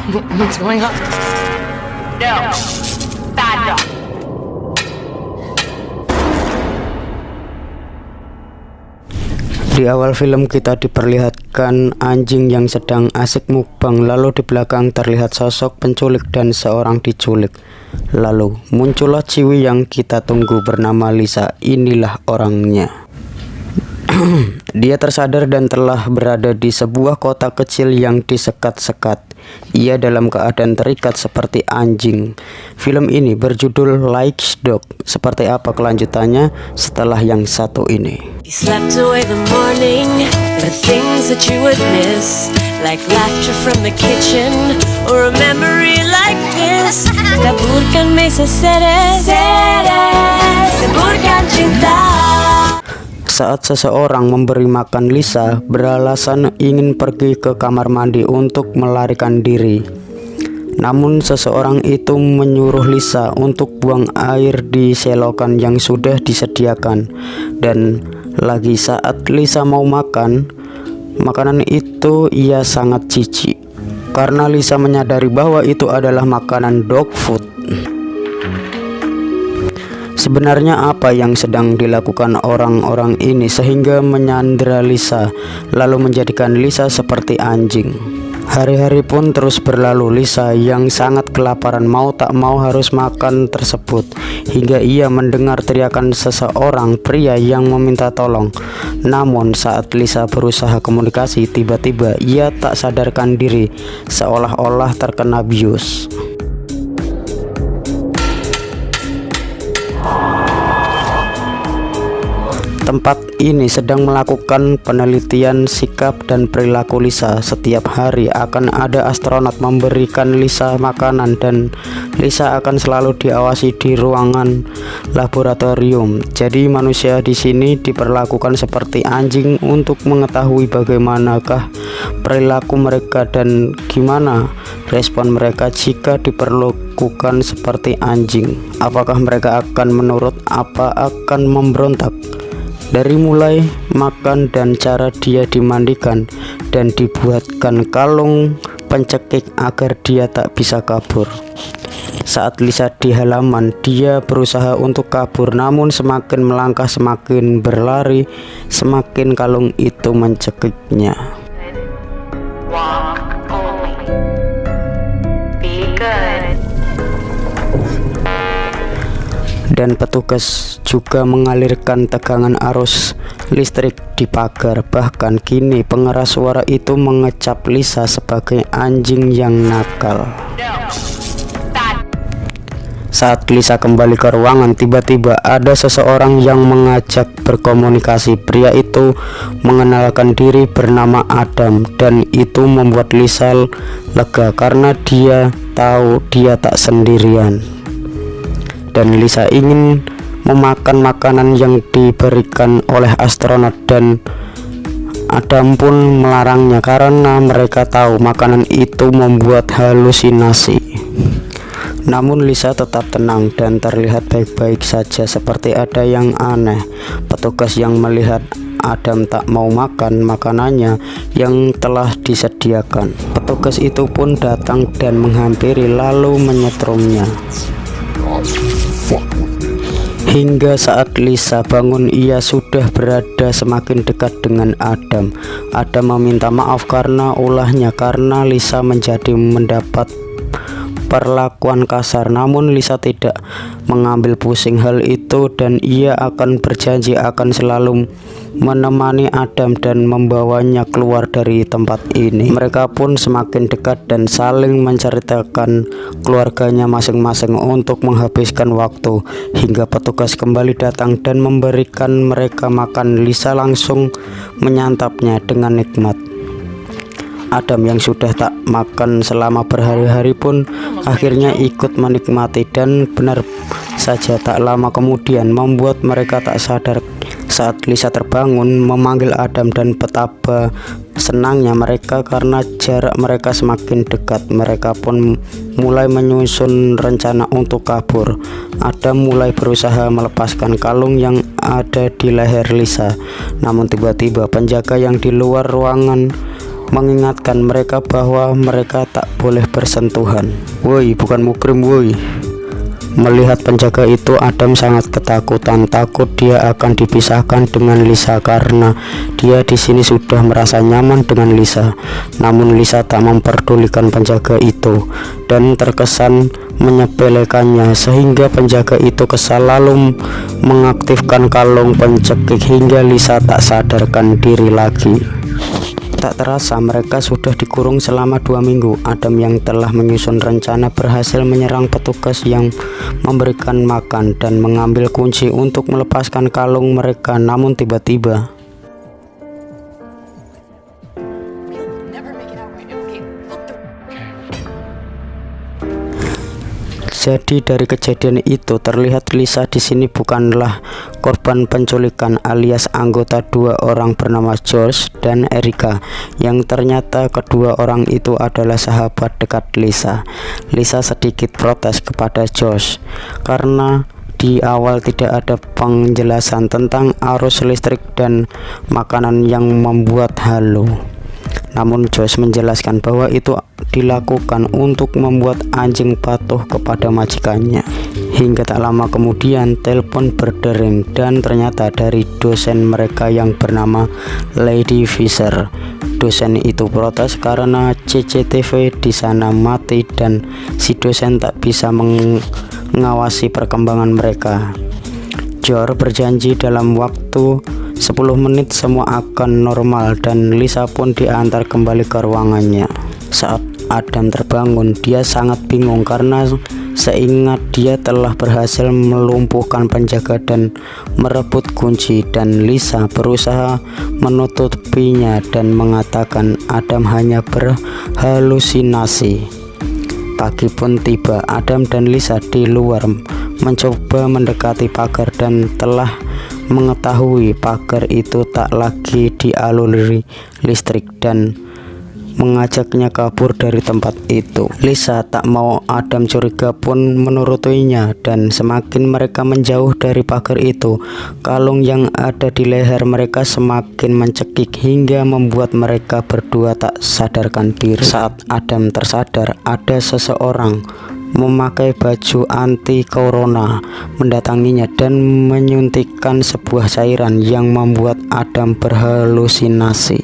What's going on? No. Bad dog. Di awal film kita diperlihatkan anjing yang sedang asik mukbang, lalu di belakang terlihat sosok penculik dan seorang diculik. Lalu muncullah Ciwi yang kita tunggu bernama Lisa. Inilah orangnya. Dia tersadar dan telah berada di sebuah kota kecil yang disekat-sekat. Ia dalam keadaan terikat seperti anjing. Film ini berjudul Like Dog. Seperti apa kelanjutannya setelah yang satu ini? You slept away the morning, the things that you would miss, like laughter from the kitchen, or a memory like this. Taburkan mesa seres, taburkan cinta. Saat seseorang memberi makan Lisa, beralasan ingin pergi ke kamar mandi untuk melarikan diri. Namun seseorang itu menyuruh Lisa untuk buang air di selokan yang sudah disediakan. Dan lagi saat Lisa mau makan, makanan itu ia sangat jijik. Karena Lisa menyadari bahwa itu adalah makanan dog food. Sebenarnya apa yang sedang dilakukan orang-orang ini sehingga menyandera Lisa, lalu menjadikan Lisa seperti anjing? Hari-hari pun terus berlalu. Lisa yang sangat kelaparan mau tak mau harus makan tersebut, hingga ia mendengar teriakan seseorang pria yang meminta tolong. Namun saat Lisa berusaha komunikasi, tiba-tiba ia tak sadarkan diri, seolah-olah terkena bius. Tempat ini sedang melakukan penelitian sikap dan perilaku Lisa. Setiap hari akan ada astronot memberikan Lisa makanan dan Lisa akan selalu diawasi di ruangan laboratorium. Jadi manusia di sini diperlakukan seperti anjing untuk mengetahui bagaimanakah perilaku mereka dan gimana respon mereka jika diperlakukan seperti anjing. Apakah mereka akan menurut apa akan memberontak? Dari mulai makan dan cara dia dimandikan dan dibuatkan kalung pencekik agar dia tak bisa kabur. Saat Lisa di halaman, dia berusaha untuk kabur, namun semakin melangkah, semakin berlari, semakin kalung itu mencekiknya. Walk only. Be good. Dan petugas juga mengalirkan tegangan arus listrik di pagar. Bahkan kini pengeras suara itu mengecap Lisa sebagai anjing yang nakal. Saat Lisa kembali ke ruangan, tiba-tiba ada seseorang yang mengajak berkomunikasi. Pria itu mengenalkan diri bernama Adam, dan itu membuat Lisa lega karena dia tahu dia tak sendirian. Dan Lisa ingin memakan makanan yang diberikan oleh astronot, dan Adam pun melarangnya karena mereka tahu makanan itu membuat halusinasi. Namun Lisa tetap tenang dan terlihat baik-baik saja, seperti ada yang aneh. Petugas yang melihat Adam tak mau makan makanannya yang telah disediakan. Petugas itu pun datang dan menghampiri lalu menyetrumnya. Hingga saat Lisa bangun, ia sudah berada semakin dekat dengan Adam. Adam meminta maaf karena ulahnya, karena Lisa mendapat perlakuan kasar. Namun Lisa tidak mengambil pusing hal itu, dan ia akan berjanji akan selalu menemani Adam dan membawanya keluar dari tempat ini. Mereka pun semakin dekat dan saling menceritakan keluarganya masing-masing untuk menghabiskan waktu, hingga petugas kembali datang dan memberikan mereka makan. Lisa langsung menyantapnya dengan nikmat. Adam yang sudah tak makan selama berhari-hari pun akhirnya ikut menikmati, dan benar saja tak lama kemudian membuat mereka tak sadar. Saat Lisa terbangun memanggil Adam, dan betapa senangnya mereka karena jarak mereka semakin dekat. Mereka pun mulai menyusun rencana untuk kabur. Adam mulai berusaha melepaskan kalung yang ada di leher Lisa, namun tiba-tiba penjaga yang di luar ruangan mengingatkan mereka bahwa mereka tak boleh bersentuhan. Woi, bukan mukrim woi. Melihat penjaga itu, Adam sangat ketakutan, takut dia akan dipisahkan dengan Lisa karena dia di sini sudah merasa nyaman dengan Lisa. Namun Lisa tak memperdulikan penjaga itu dan terkesan menyepelekannya, sehingga penjaga itu kesal lalu mengaktifkan kalung pencekik hingga Lisa tak sadarkan diri lagi. Tak terasa mereka sudah dikurung selama 2 minggu. Adam yang telah menyusun rencana berhasil menyerang petugas yang memberikan makan dan mengambil kunci untuk melepaskan kalung mereka. Namun tiba-tiba jadi dari kejadian itu terlihat Lisa di sini bukanlah korban penculikan alias anggota 2 orang bernama Josh dan Erica, yang ternyata kedua orang itu adalah sahabat dekat Lisa. Lisa sedikit protes kepada Josh karena di awal tidak ada penjelasan tentang arus listrik dan makanan yang membuat halu. Namun Josh menjelaskan bahwa itu dilakukan untuk membuat anjing patuh kepada majikannya. Hingga tak lama kemudian telepon berdering dan ternyata dari dosen mereka yang bernama Lady Fisher. Dosen itu protes karena CCTV di sana mati dan si dosen tak bisa mengawasi perkembangan mereka. Jor berjanji dalam waktu 10 menit semua akan normal dan Lisa pun diantar kembali ke ruangannya. Saat Adam terbangun, dia sangat bingung karena seingat dia telah berhasil melumpuhkan penjaga dan merebut kunci, dan Lisa berusaha menutupinya dan mengatakan Adam hanya berhalusinasi. Pagi pun tiba. Adam dan Lisa di luar mencoba mendekati pagar dan telah mengetahui pagar itu tak lagi dialiri listrik dan mengajaknya kabur dari tempat itu. Lisa tak mau Adam curiga pun menurutinya, dan semakin mereka menjauh dari pagar itu, kalung yang ada di leher mereka semakin mencekik hingga membuat mereka berdua tak sadarkan diri. Saat Adam tersadar, ada seseorang memakai baju anti corona mendatanginya dan menyuntikkan sebuah cairan yang membuat Adam berhalusinasi.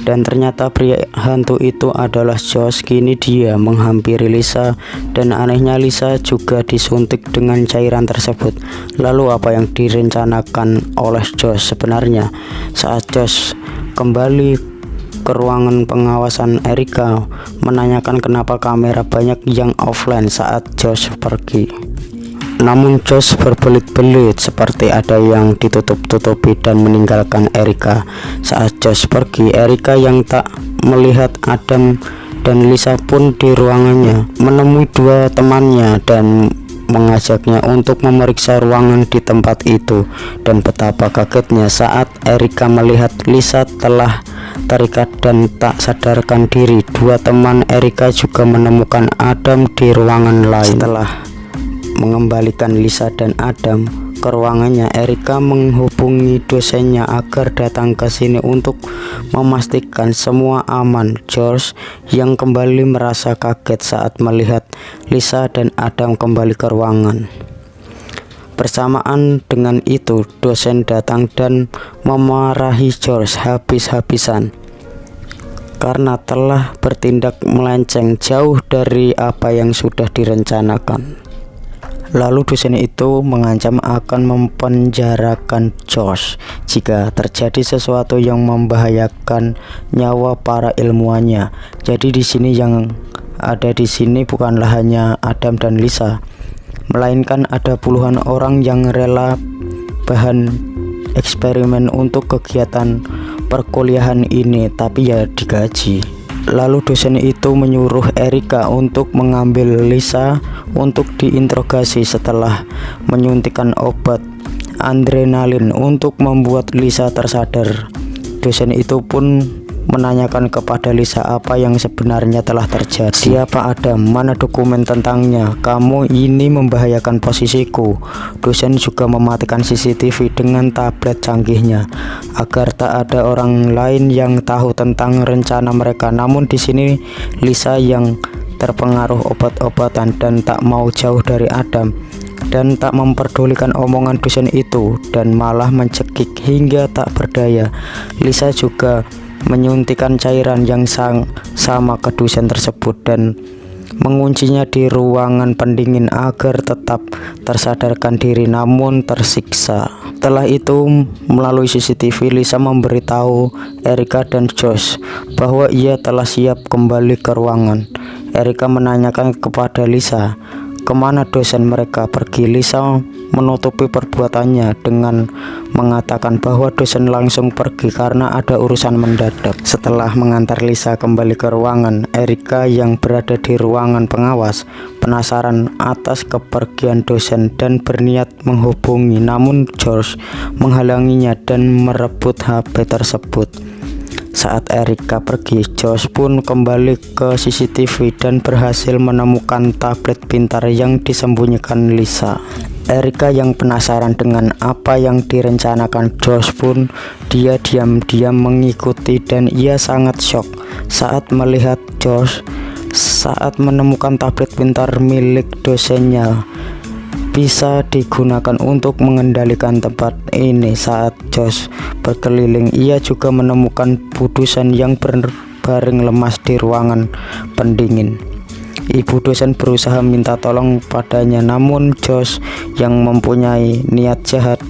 Dan ternyata pria hantu itu adalah Josh. Kini dia menghampiri Lisa dan anehnya Lisa juga disuntik dengan cairan tersebut. Lalu apa yang direncanakan oleh Josh sebenarnya? Saat Josh kembali ke ruangan pengawasan, Erica menanyakan kenapa kamera banyak yang offline saat Josh pergi. Namun Josh berbelit-belit seperti ada yang ditutup-tutupi dan meninggalkan Erica. Saat Josh pergi, Erica yang tak melihat Adam dan Lisa pun di ruangannya menemui 2 temannya dan mengajaknya untuk memeriksa ruangan di tempat itu. Dan betapa kagetnya saat Erica melihat Lisa telah terikat dan tak sadarkan diri. 2 teman Erica juga menemukan Adam di ruangan lain. Setelah mengembalikan Lisa dan Adam ke ruangannya, Erica menghubungi dosennya agar datang ke sini untuk memastikan semua aman. George yang kembali merasa kaget saat melihat Lisa dan Adam kembali ke ruangan. Bersamaan dengan itu, dosen datang dan memarahi George habis-habisan karena telah bertindak melenceng jauh dari apa yang sudah direncanakan. Lalu dosen itu mengancam akan mempenjarakan Josh jika terjadi sesuatu yang membahayakan nyawa para ilmuwannya. Jadi di sini yang ada di sini bukanlah hanya Adam dan Lisa, melainkan ada puluhan orang yang rela bahan eksperimen untuk kegiatan perkuliahan ini, tapi ya digaji. Lalu dosen itu menyuruh Erica untuk mengambil Lisa untuk diinterogasi setelah menyuntikkan obat adrenalin untuk membuat Lisa tersadar. Dosen itu pun menanyakan kepada Lisa apa yang sebenarnya telah terjadi. Siapa Adam? Mana dokumen tentangnya? Kamu ini membahayakan posisiku. Dosen juga mematikan CCTV dengan tablet canggihnya agar tak ada orang lain yang tahu tentang rencana mereka. Namun di sini Lisa yang terpengaruh obat-obatan dan tak mau jauh dari Adam dan tak memperdulikan omongan dosen itu dan malah mencekik hingga tak berdaya. Lisa juga menyuntikkan cairan yang sama ke dosen tersebut dan menguncinya di ruangan pendingin agar tetap tersadarkan diri namun tersiksa. Setelah itu melalui CCTV Lisa memberitahu Erica dan Josh bahwa ia telah siap kembali ke ruangan. Erica menanyakan kepada Lisa kemana dosen mereka pergi. Lisa menutupi perbuatannya dengan mengatakan bahwa dosen langsung pergi karena ada urusan mendadak. Setelah mengantar Lisa kembali ke ruangan, Erica yang berada di ruangan pengawas penasaran atas kepergian dosen dan berniat menghubungi, namun George menghalanginya dan merebut HP tersebut. Saat Erica pergi, Josh pun kembali ke CCTV dan berhasil menemukan tablet pintar yang disembunyikan Lisa. Erica yang penasaran dengan apa yang direncanakan Josh pun dia diam-diam mengikuti dan ia sangat shock saat melihat Josh saat menemukan tablet pintar milik dosennya bisa digunakan untuk mengendalikan tempat ini. Saat Josh berkeliling, ia juga menemukan dosen yang berbaring lemas di ruangan pendingin. Ibu dosen berusaha minta tolong padanya, namun Josh yang mempunyai niat jahat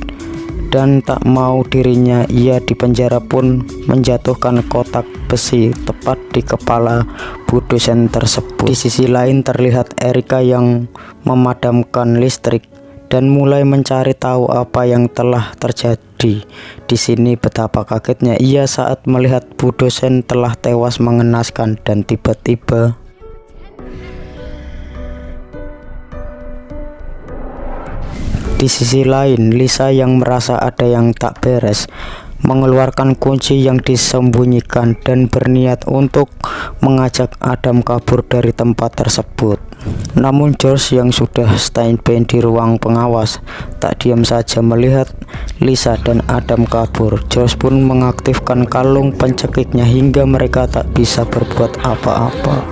dan tak mau dirinya ia dipenjara pun menjatuhkan kotak besi tepat di kepala bu dosen tersebut. Di sisi lain terlihat Erica yang memadamkan listrik dan mulai mencari tahu apa yang telah terjadi. Di sini betapa kagetnya ia saat melihat bu dosen telah tewas mengenaskan dan tiba-tiba di sisi lain, Lisa yang merasa ada yang tak beres mengeluarkan kunci yang disembunyikan dan berniat untuk mengajak Adam kabur dari tempat tersebut. Namun George yang sudah standby di ruang pengawas tak diam saja melihat Lisa dan Adam kabur. George pun mengaktifkan kalung pencekiknya hingga mereka tak bisa berbuat apa-apa.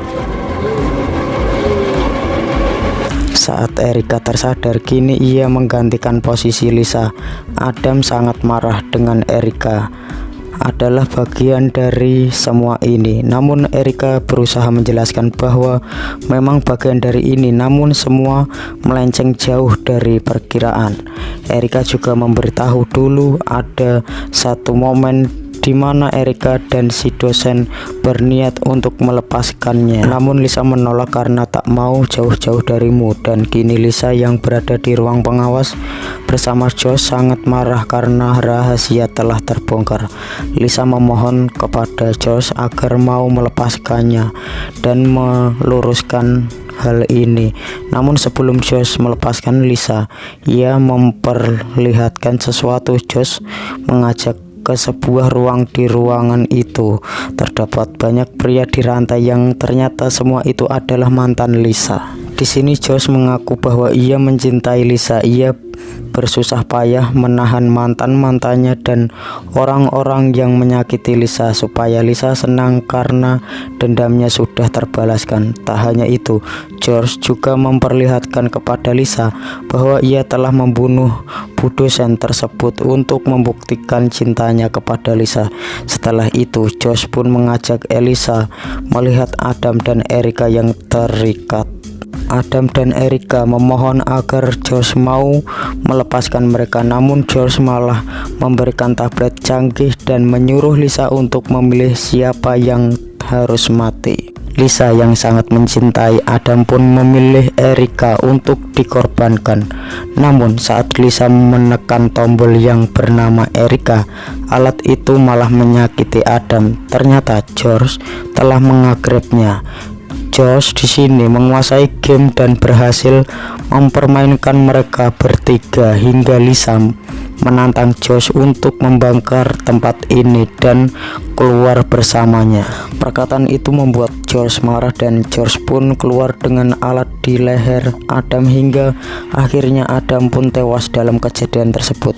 Saat Erica tersadar, kini ia menggantikan posisi Lisa. Adam sangat marah dengan Erica adalah bagian dari semua ini. Namun Erica berusaha menjelaskan bahwa memang bagian dari ini, namun semua melenceng jauh dari perkiraan. Erica juga memberitahu dulu ada satu momen di mana Erica dan si dosen berniat untuk melepaskannya. Namun Lisa menolak karena tak mau jauh-jauh darimu. Dan kini Lisa yang berada di ruang pengawas bersama Josh sangat marah karena rahasia telah terbongkar. Lisa memohon kepada Josh agar mau melepaskannya dan meluruskan hal ini. Namun sebelum Josh melepaskan Lisa, ia memperlihatkan sesuatu. Josh mengajak ke sebuah ruang. Di ruangan itu terdapat banyak pria dirantai yang ternyata semua itu adalah mantan Lisa. Di sini Josh mengaku bahwa ia mencintai Lisa. Ia bersusah payah menahan mantan-mantannya dan orang-orang yang menyakiti Lisa supaya Lisa senang karena dendamnya sudah terbalaskan. Tak hanya itu, George juga memperlihatkan kepada Lisa bahwa ia telah membunuh bu dosen tersebut untuk membuktikan cintanya kepada Lisa. Setelah itu, Josh pun mengajak Elisa melihat Adam dan Erica yang terikat. Adam dan Erica memohon agar Josh mau melepaskan mereka, namun Josh malah memberikan tablet canggih dan menyuruh Lisa untuk memilih siapa yang harus mati. Lisa yang sangat mencintai Adam pun memilih Erica untuk dikorbankan. Namun saat Lisa menekan tombol yang bernama Erica, alat itu malah menyakiti Adam. Ternyata George telah mengagrepnya. Josh di sini menguasai game dan berhasil mempermainkan mereka bertiga hingga Lisa menantang Josh untuk membongkar tempat ini dan keluar bersamanya. Perkataan itu membuat George marah dan George pun keluar dengan alat di leher Adam hingga akhirnya Adam pun tewas dalam kejadian tersebut.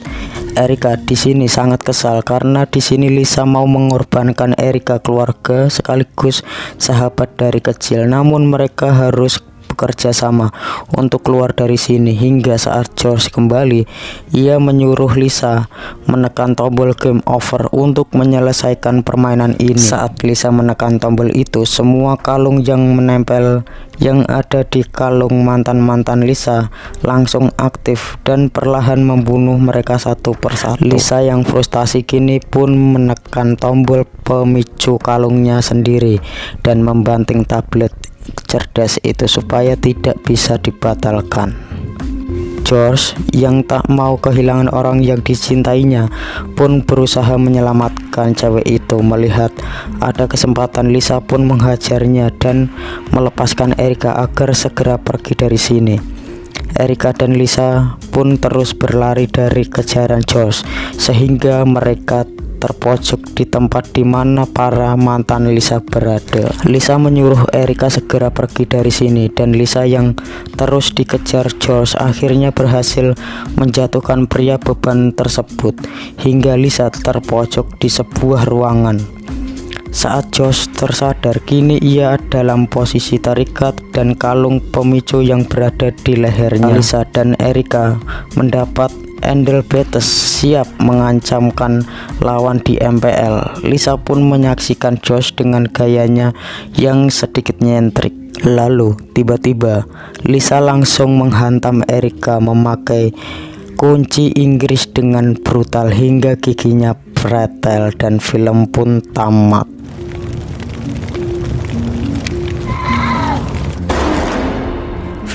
Erica di sini sangat kesal karena di sini Lisa mau mengorbankan Erica, keluarga sekaligus sahabat dari kecil, namun mereka harus bekerja sama untuk keluar dari sini. Hingga saat George kembali, ia menyuruh Lisa menekan tombol game over untuk menyelesaikan permainan ini. Saat Lisa menekan tombol itu, semua kalung yang menempel yang ada di kalung mantan-mantan Lisa langsung aktif dan perlahan membunuh mereka satu persatu. Lisa yang frustasi kini pun menekan tombol pemicu kalungnya sendiri dan membanting tablet cerdas itu supaya tidak bisa dibatalkan. George yang tak mau kehilangan orang yang dicintainya pun berusaha menyelamatkan cewek itu. Melihat ada kesempatan, Lisa pun menghajarnya dan melepaskan Erica agar segera pergi dari sini. Erica dan Lisa pun terus berlari dari kejaran George sehingga mereka terpojok di tempat di mana para mantan Lisa berada. Lisa menyuruh Erica segera pergi dari sini dan Lisa yang terus dikejar George akhirnya berhasil menjatuhkan pria beban tersebut hingga Lisa terpojok di sebuah ruangan. Saat George tersadar, kini ia dalam posisi terikat dan kalung pemicu yang berada di lehernya. Lisa dan Erica mendapat Endel Betes siap mengancamkan lawan di MPL. Lisa pun menyaksikan Josh dengan gayanya yang sedikit nyentrik. Lalu tiba-tiba Lisa langsung menghantam Erica memakai kunci Inggris dengan brutal hingga giginya pretel dan film pun tamat.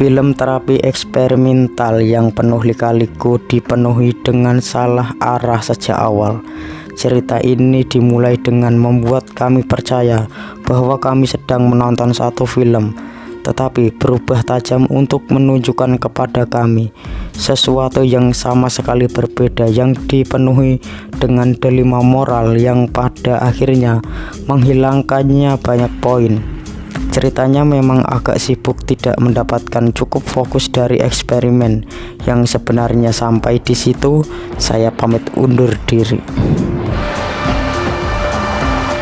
Film terapi eksperimental yang penuh lika-liku dipenuhi dengan salah arah sejak awal. Cerita ini dimulai dengan membuat kami percaya bahwa kami sedang menonton satu film, tetapi berubah tajam untuk menunjukkan kepada kami sesuatu yang sama sekali berbeda, yang dipenuhi dengan dilema moral yang pada akhirnya menghilangkannya banyak poin. Ceritanya memang agak sibuk, tidak mendapatkan cukup fokus dari eksperimen yang sebenarnya. Sampai di situ saya pamit undur diri.